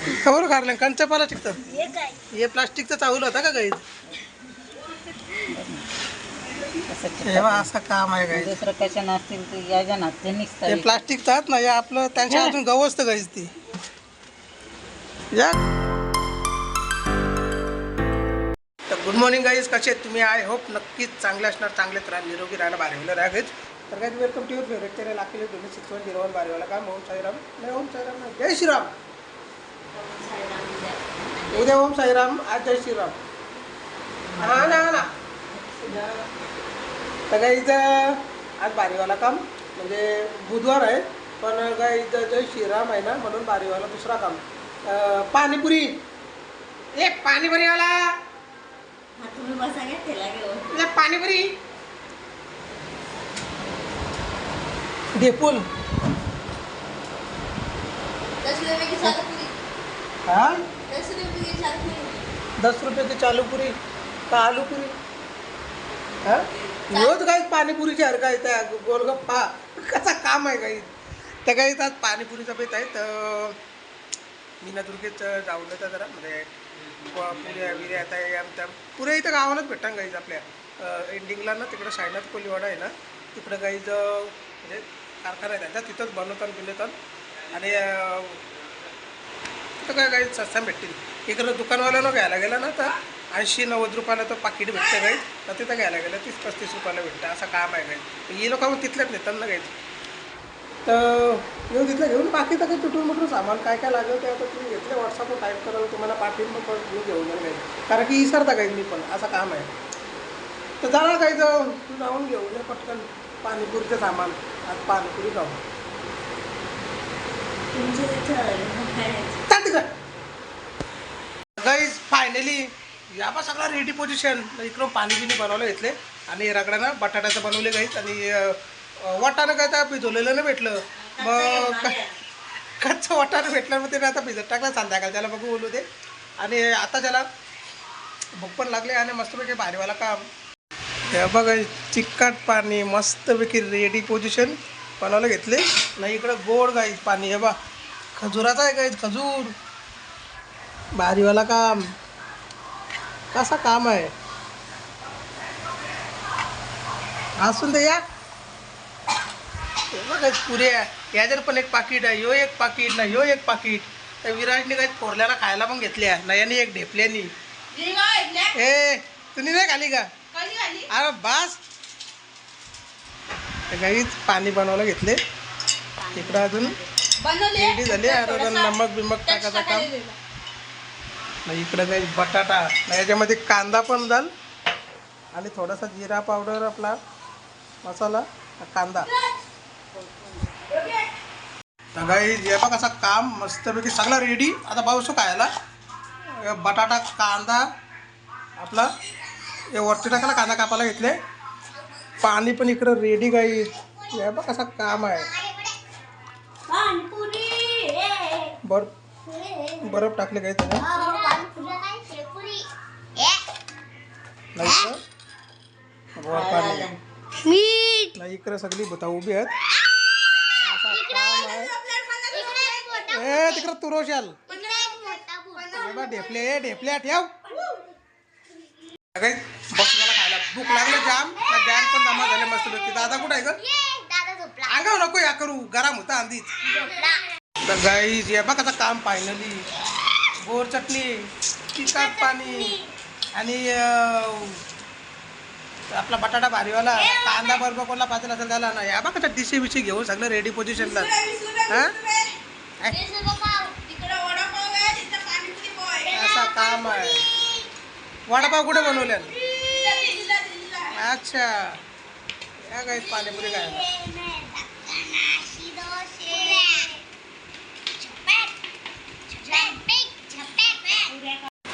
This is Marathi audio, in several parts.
खबर काढलं कंच प्लास्टिकचं हे प्लास्टिकचं चावलं होता का गाईज तेव्हा असं काम आहे गाईज दुसरं कशा नसतील ते याच्या ना ते हे निघतात प्लास्टिकचं आहेत ना हे आपलं त्यांच्या अजून गवसतं गाईज ती या तर गुड मॉर्निंग गाईज कसे आहेत तुम्ही आय होप नक्कीच चांगले असणार चांगलेच राहा निरोगी राहायला बारेवाला राहा गाईज तर guys welcome to your favourite channel Akhilesh 2601 बारेवाला काम ओम साईराम नाही ओम साईराम नाही जय श्रीराम उद्या ओम साईराम आज जय श्रीराम हा ना तर गाईज आज बारीवाला काम म्हणजे बुधवार आहे पण गाईज जय श्रीराम आहे ना म्हणून बारीवाला दुसरा काम पाणीपुरी एक पाणीपुरीवाला तुम्ही बसा घ्या त्याला घेऊन पाणीपुरी डेपोल 10 रुपये की चालू पुरी हाँ 10 रुपये की चालू पुरी 10 रुपये की चालू पुरी का आलू पुरी हाँ रोज काही पाणीपुरीची हर काय त्या गोलगप्पा कसा काम आहे काही त्या काही आज पाणीपुरीचा बेत आहे तर मीना दुर्गेत जाऊन येतात जरा म्हणजे पुऱ्या विऱ्या आता त्या पुऱ्या इथं गावालाच भेटतात गाईज आपल्या एंडिंगला ना तिकडं साईनाथ कोलीवाडा आहे ना तिकडं गाईज म्हणजे कारखाना आहे त्यांचा तिथंच बनवतात आणि तिथं काय गाईज स्वस्त भेटतील इकडं दुकानवाल्यानं घ्यायला गेला ना तर 80-90 रुपयाला तो पाकिट भेटते गाईज तर तिथं घ्यायला गेलं 30-35 रुपयाला भेटतं असं काम आहे गाईज हे लोक मग तिथल्याच नेतात ना गाईज तर येऊन तिथलं घेऊन बाकी तर काही तुटून मुटून सामान काय काय लागेल ते आता तुम्ही घेतले व्हॉट्सअपवर टाईप कराल तुम्हाला पाठवून मग मी घेऊन जाईल काही कारण की विसरता काही मी पण असं काम आहे तर जाणार काही तू जाऊन घेऊन ये पटकन पाणीपुरीचं सामान आज पाणीपुरी जाऊ गाईज फायनली या बा सगळा रेडी पोझिशन इकडून पाणी बिनी बनवलं घेतले आणि रगड्यानं बटाट्याचं बनवले गाईज आणि वाटाणं काय तर भिजवलेलं नाही भेटलं मग कच्चं वाटाणं भेटलं मग त्याने आता भिजत टाकलं संध्याकाळ त्याला बघू बोलू दे आणि आता त्याला भूक पण लागले आणि मस्तपैकी भारीवाला काम हे बघा चिकट पाणी मस्तपैकी रेडी पोझिशन बनवायला घेतले नाही इकडं गोड गाईज पाणी हे बा खजुराचं आहे गाईज खजूर भारीवाला काम कसा काम आहे असून दे या बघा पुऱ्या याच्यात पण एक पाकिट आहे यो एक पाकिट ना यो एक पाकिट त्या विराजने काही थोरल्याला खायला पण घेतल्या नयानी एक ढेपल्यानी ए तुम्ही नाही खाली का अरे बास काहीच पाणी बनवायला घेतले इकडं अजून रेडी झाले अरे नमक बिमक टाकायचं काम नाही इकडं काही बटाटा याच्यामध्ये कांदा पण घाल आणि थोडासा जिरा पावडर आपला मसाला कांदा तर काही हे बघ असं काम मस्तपैकी सगळं रेडी आता पाऊस खायला बटाटा कांदा आपला हे वरती टाकायला कांदा कापायला घेतले पाणी पण इकडं रेडी काही हे बघ असं काम आहे बर्फ टाकले काही नाही इकडे सगळी बता उभी आहेत तिकडं तुरोशाल ढेपले ढेपल्या ठेव बसला खायला भूक लागले जाम गॅन पण जमा झाले मस्त पैकी दादा कुठं आहे ग अंगाव नको या करू गरम होता आधीच तर गाईज या बघ आता काम फायनली गोड चटणी तिखट पाणी आणि आपला बटाटा भारीवाला कांदा बरोबर कोणला पाहिजे असेल त्याला ना या बघ आता डिशी बिशी घेऊन सगळं रेडी पोझिशनला हां असं काम आहे वडापाव कुठे बनवले अच्छा या काही पाणीपुरी काय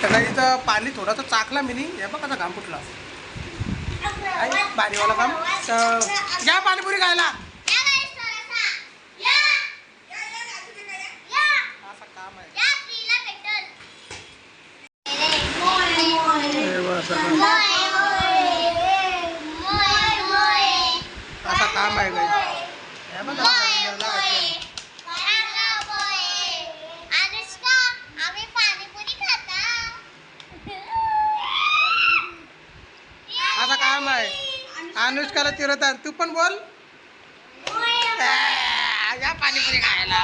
तर काही इथं पाणी थोडंसं चाकला मी नाही या बघ आता घाम फुटला भारीवाला काम तर या पाणीपुरी खायला असं काम आहे असं काम आहे काही अनुष्काला चिरत आहे. तू पण बोल. या पाणीपुरी खायला.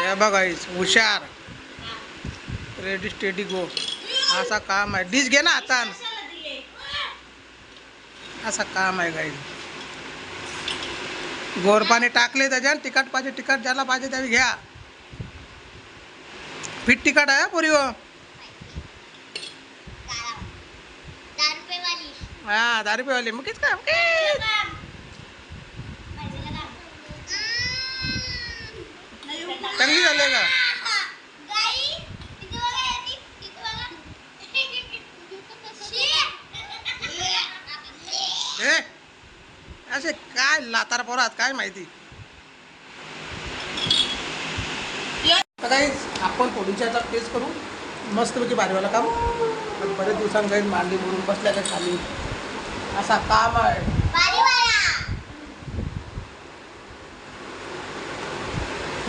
हे बघा हुशार. रेडी स्टेडी गो. असा काम आहे. डिश घे ना आता. असा काम आहे गाई. गोर पाणी टाकले त्याच्यात. तिखट पाहिजे तिखट ज्याला पाहिजे त्यावेळी घ्या. फिट तिखट आहे पुरी हो. हा 10 रुपयेवाली मग किती काम चांगली झाली का. ए असे काय लातार पोरात काय माहिती. काही आपण पोळीच्या आता टेस्ट करू. मस्तपैकी भारीवाला काम. बरेच दिवसांनी काही मांडी भरून बसल्या काय खाली. असा काम आहे.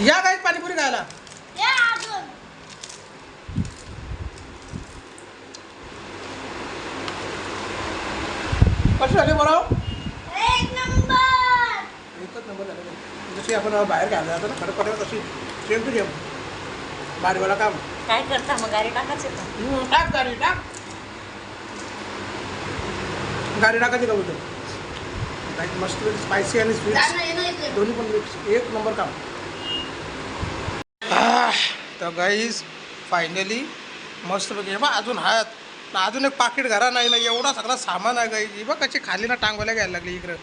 या काही पाणीपुरी खायला. कशी झाली बरं. एकच नंबर झालं. जशी आपण बाहेर घ्यायला जातो ना खडखड तशी सेम टू सेम भारीवाला काम. काय करता मग गाडी टाकायचं टाक गाडी टाक. गाडी टाकायची का बोलतो. मस्त स्पायसी आणि स्वीट दोन्ही पण मिक्स. एक नंबर काम. तर गाईज फायनली मस्तपैकी. बा अजून हात अजून एक पाकिट घरा नाही ना. एवढा सगळा सामान आहे गाई. बघ कशी खाली ना टांगवायला घ्यायला लागली इकडं.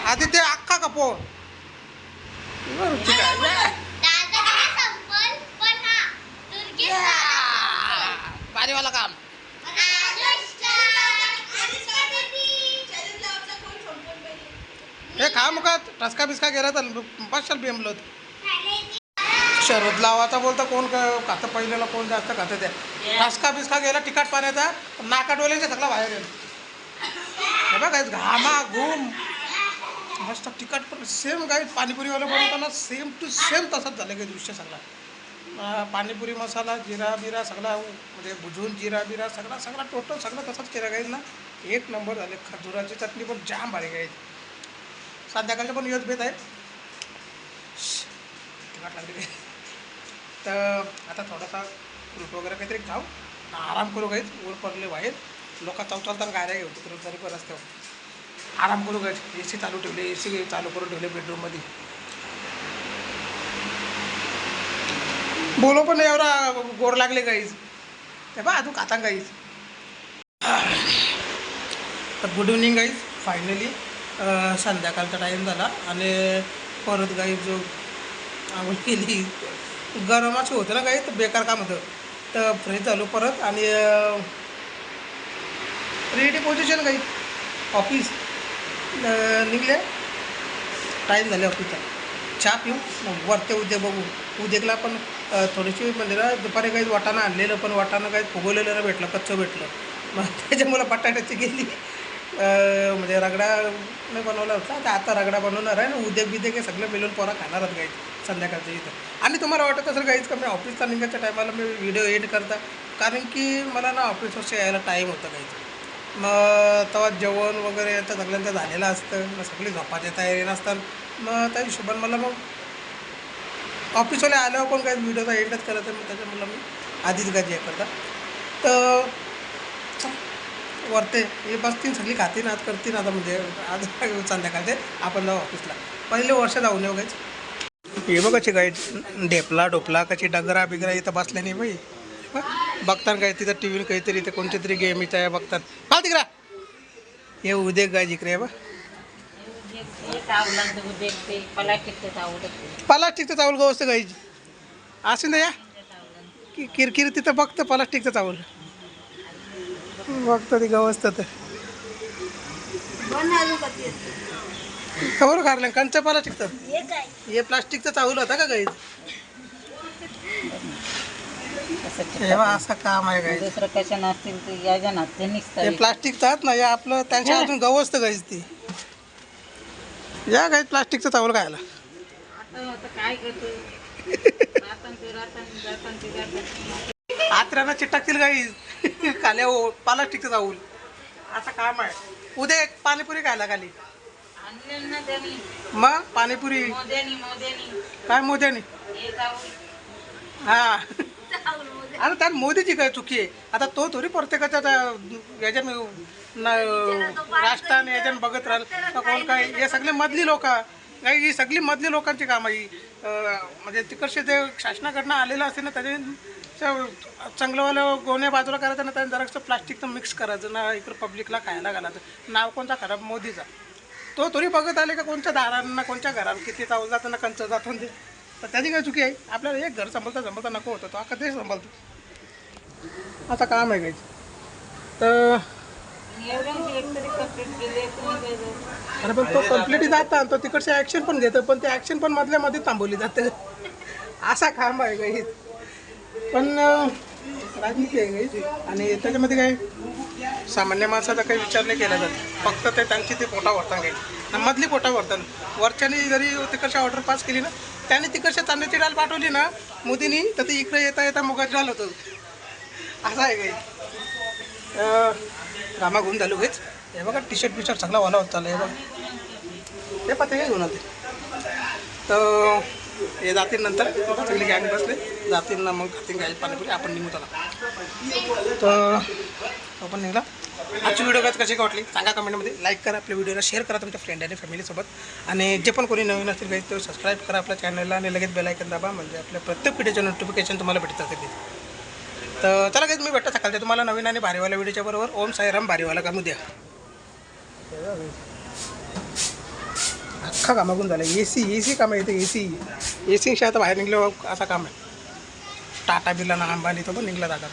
आधी ते अख्खा कपो ठीक आहे. भारीवाला काम. हे खा मग टसका बिस्का गेला तर पाचशाल बेंबलत. शरद लावाचा बोलता कोण खातं पहिल्याला कोण जास्त खातं त्या. टसका बिस्का गेला तिखट पाण्याचा नाका डोल्याचा सगळा बाहेर येईल. हे बघा घामा घुम मस्त तिखट पण सेम गाई पाणीपुरीवाला बनवताना सेम टू सेम तसंच झालं काही दृश्य सगळा. पाणीपुरी मसाला जिरा बिरा सगळा म्हणजे भुजून जिरा बिरा सगळा टोटल सगळं तसंच केलं गाईज ना. एक नंबर झाले. खजुराची चटणी पण जाम भारी गाईज. संध्याकाळचे पण योज भेट आहे. तिखट लागली काही. तर आता थोडासा फ्रूट वगैरे काहीतरी खाऊ आराम करू गाईज. वर पडले बाहेर लोक चालताना गाड्या घेऊ तिकडे तरी पण रस्त्यावर आराम करू गाईज. AC चालू ठेवले. AC चालू करून ठेवले बेडरूममध्ये. बोलो पण एवढा गोड लागले गाईज. ते बा तू खाता गाईज. तर गुड इव्हनिंग गाईज. फायनली संध्याकाळचा टाईम झाला आणि परत गाईज जो आंघोळ केली. गरमाची होतं ना गाई तर बेकार काम होतं. तर फ्रेश झालो परत आणि रेडी पोझिशन गाई ऑफिस निघले. टाईम झाले ऑफिसचा. चहा पिऊ मग वरते उद्या बघू. उद्याला पण थोडीशी म्हणजे ना दुपारी काही वाटाणं आणलेलं पण वाटाणं काही फुगवलेलं नाही भेटलं. कच्चं भेटलं. मग त्याच्यामुळं बटाट्याची गेली. म्हणजे रगडा नाही बनवला होता. तर आता रगडा बनवणार आहे ना. उद्या बिद्या काही सगळं मिळून पोरा खाणारच गाईच संध्याकाळच्या इथं. आणि तुम्हाला वाटत असेल गाईच का मी ऑफिसला निघायच्या टायमाला मी व्हिडिओ एडिट करता. कारण की मला ना ऑफिसवर यायला टाईम होता गाईच. मग तेव्हा जेवण वगैरे यांचं सगळ्यांचं झालेलं असतं. मग सगळी झोपाच्या तयारी नसतात. मग त्या हिशोबाने मला मग ऑफिसवाले आल्यावर पण काही व्हिडिओचा एडिटच करायचं. मग त्याच्यामुळं मी आधीच गाजी करता. तर वरते हे बसतील सगळी खातील आज करतील. आता म्हणजे आज संध्याकाळचे आपण जाऊ ऑफिसला. पहिले वर्ष जाऊन येऊ गायच. हे बघ कशी गाई ढेपला डोपला कशी डगरा बिगरा इथं बसल्या नाही बाई. बघतात काय तिथं टी व्ही काहीतरी इथं कोणती तरी गेम इथं आहे बघतात. का तिकडा हे उद्या गाय जिकडे बा प्लास्टिकचं चावल गं असतं गाईची. असं ना या किरकिर तिथं बघतं प्लास्टिकचं चावल बघतं ते गवसतं. तर खबर काढलं कंच प्लास्टिकचं. हे प्लास्टिकचं चावलं होतं का गाईच. तेव्हा असं काम आहे गाई. दुसरं कशा नसतील याच्या नाते निघतात. हे प्लास्टिकचं ना या आपलं त्यांच्या अजून गवसतं गाईच ती. या गाईच प्लास्टिकचं चावल खायला. आता काय करतो आत्र्यांना चिटकतील काही खाल्या पाला टिकत जाऊन असं काम आहे. उद्या एक पाणीपुरी खायला खाली आणलेलं ना त्यांनी मग पाणीपुरी मोद्यानी काय मोद्याने एक आवडी हा अरे त्यात मोदीची काय चुकी आहे. आता तो थोडी प्रत्येकाच्या याच्यानं राष्ट्राने याच्यानं बघत राहिलं का कोण काय. हे सगळे मधली लोक काही ही सगळी मधली लोकांची कामं ही म्हणजे तिकडचे ते शासनाकडनं आलेलं असते ना त्याचे चांगलंवालं गोण्या बाजूला करायचं ना त्याने जरासं प्लास्टिकचं मिक्स करायचं ना इकडं पब्लिकला खायला घालायचं. नाव कोणता खराब मोदीचा. तो थोडी बघत आले का कोणत्या दारांना कोणत्या घरात किती चावलं जातं ना कंच जातं ते. तर त्याची काय चुकी आहे. आपल्याला एक घर सांभाळता नको होतं तो अख्खा ते सांभाळतो. आता काम आहे काही तर एवढ्यांची एकतरी कंप्लीट केली तुम्ही काय झालं? अरे पण तो कम्प्लीट जाता तो तिकडचे ॲक्शन पण घेतं पण ते ॲक्शन पण मधल्यामध्ये थांबवली जाते. असा काम आहे काही पण राजनीती आहे काही. आणि त्याच्यामध्ये काय सामान्य माणसाचा काही विचार नाही केला जात. फक्त ते त्यांची ते पोटा भरतात काही मधली पोटा भरतात. वरच्याने जरी तिकडच्या ऑर्डर पास केली ना त्याने तिकडच्या तांदळाची डाळ पाठवली ना मोदींनी तर ते इकडे येता येता मुगाची डाळ होतं. असं आहे काही कामा घेऊन झालो काहीच. हे बघा टी शर्ट बिशर्ट सगळा वाला होत चालला हे बघा ते पत्ते काय घेऊन आले तर हे जातील नंतर सगळी गॅंग बसले जातील ना मग खातील काय पाणीपुरी आपण निघू त्याला. तर आपण निघला. आजची व्हिडिओ कशी का वाटली सांगा कमेंटमध्ये. लाईक करा आपल्या व्हिडिओला शेअर करा तुमच्या फ्रेंड आणि फॅमिलीसोबत. आणि जे पण कोणी नवीन असतील काही ते सबस्क्राईब करा आपल्या चॅनलला आणि लगेच बेल आयकॉन दाबा म्हणजे आपल्या प्रत्येक व्हिडिओचे नोटिफिकेशन तुम्हाला भेटत असते. तर चला काही मी भेटतं सकाळचे तुम्हाला नवीन आणि भारीवाला व्हिडिओच्या बरोबर. ओम साईराम भारीवाला काम उद्या अख्खा कामागून झालं. एसी काम आहे इथे एसी शिवाय आता बाहेर निघलं असा काम आहे. टाटा बिर्ला ना अंबानी तो पण निघला दादा.